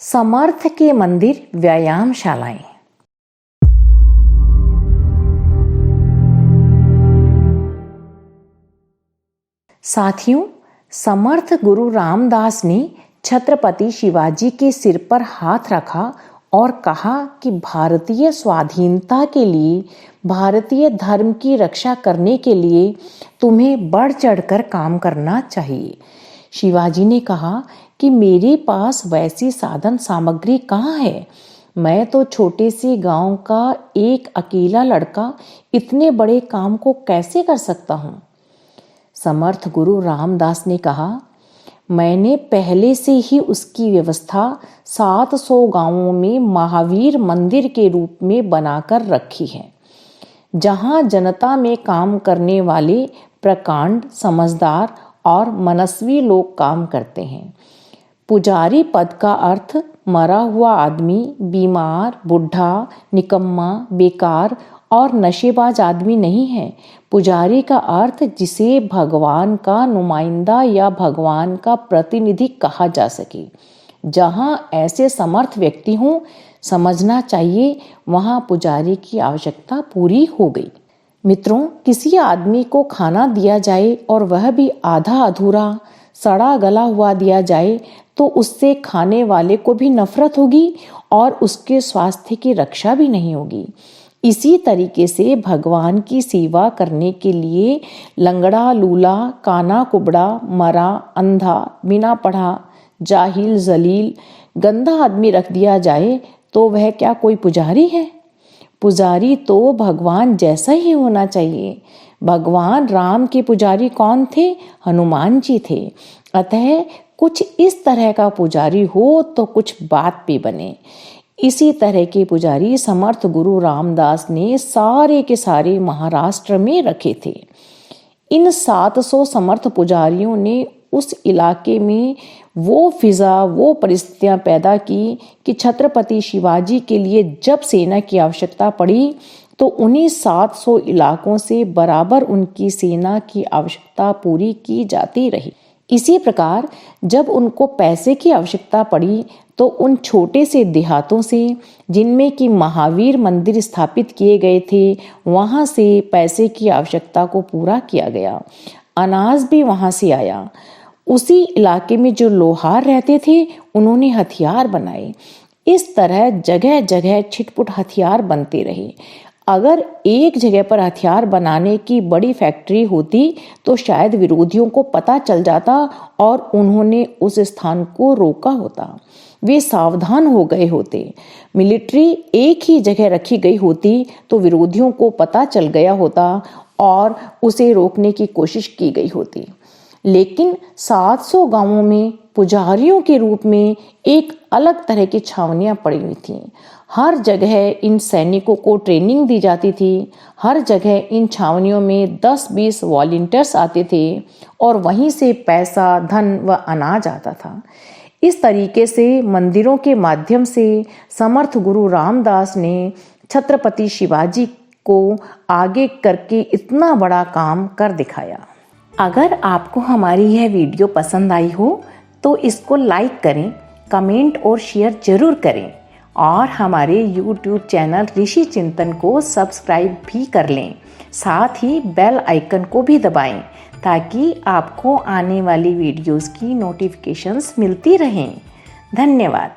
समर्थ के मंदिर व्यायामशालाएं। साथियों, समर्थ गुरु रामदास ने छत्रपति शिवाजी के सिर पर हाथ रखा और कहा कि भारतीय स्वाधीनता के लिए, भारतीय धर्म की रक्षा करने के लिए तुम्हें बढ़ चढ़कर काम करना चाहिए। शिवाजी ने कहा कि मेरे पास वैसी साधन सामग्री कहाँ है। मैं तो छोटे से गांव का एक अकेला लड़का इतने बड़े काम को कैसे कर सकता हूँ। समर्थ गुरु रामदास ने कहा, मैंने पहले से ही उसकी व्यवस्था 700 गांवों में महावीर मंदिर के रूप में बनाकर रखी है, जहां जनता में काम करने वाले प्रकांड, समझदार और मनस्वी लोग काम करते हैं। पुजारी पद का अर्थ मरा हुआ आदमी, बीमार, बुढ़ा, निकम्मा, बेकार और नशेबाज आदमी नहीं है। पुजारी का अर्थ जिसे भगवान का नुमाइंदा या भगवान का प्रतिनिधि कहा जा सके। जहां ऐसे समर्थ व्यक्ति हों, समझना चाहिए वहां पुजारी की आवश्यकता पूरी हो गई। मित्रों, किसी आदमी को खाना दिया जाए और वह भी आधा अधूरा, सड़ा गला हुआ दिया जाए तो उससे खाने वाले को भी नफरत होगी और उसके स्वास्थ्य की रक्षा भी नहीं होगी। इसी तरीके से भगवान की सेवा करने के लिए लंगड़ा, लूला, काना, कुबड़ा, मरा, अंधा, बिना पढ़ा, जाहिल, जलील, गंदा आदमी रख दिया जाए तो वह क्या कोई पुजारी है? पुजारी तो भगवान जैसा ही होना चाहिए। भगवान राम के पुजारी कौन थे? हनुमान जी थे। अतः कुछ इस तरह का पुजारी हो तो कुछ बात भी बने। इसी तरह के पुजारी समर्थ गुरु रामदास ने सारे के सारे महाराष्ट्र में रखे थे। इन 700 समर्थ पुजारियों ने उस इलाके में वो फिजा, वो परिस्थितियां पैदा की कि छत्रपति शिवाजी के लिए जब सेना की आवश्यकता पड़ी तो उन्हीं 700 इलाकों से बराबर उनकी सेना की आवश्यकता पूरी की जाती रही। इसी प्रकार जब उनको पैसे की आवश्यकता पड़ी तो उन छोटे से देहातों से, जिनमें कि महावीर मंदिर स्थापित किए गए थे, वहां से पैसे की आवश्यकता को पूरा किया गया। अनाज भी वहां से आया। उसी इलाके में जो लोहार रहते थे उन्होंने हथियार बनाए। इस तरह जगह जगह छिटपुट हथियार बनते रहे। अगर एक जगह पर हथियार बनाने की बड़ी फैक्ट्री होती तो शायद विरोधियों को पता चल जाता और उन्होंने उस स्थान को रोका होता। वे सावधान हो गए होते। मिलिट्री एक ही जगह रखी गई होती तो विरोधियों को पता चल गया होता और उसे रोकने की कोशिश की गई होती। लेकिन 700 गांवों में पुजारियों के रूप में एक अलग तरह की छावनियां पड़ी हुई थीं। हर जगह इन सैनिकों को ट्रेनिंग दी जाती थी। हर जगह इन छावनियों में 10-20 वॉलंटियर्स आते थे और वहीं से पैसा, धन व अनाज आता था। इस तरीके से मंदिरों के माध्यम से समर्थ गुरु रामदास ने छत्रपति शिवाजी को आगे करके इतना बड़ा काम कर दिखाया। अगर आपको हमारी यह वीडियो पसंद आई हो तो इसको लाइक करें, कमेंट और शेयर जरूर करें और हमारे YouTube चैनल ऋषि चिंतन को सब्सक्राइब भी कर लें। साथ ही बेल आइकन को भी दबाएं ताकि आपको आने वाली वीडियोस की नोटिफिकेशंस मिलती रहें। धन्यवाद।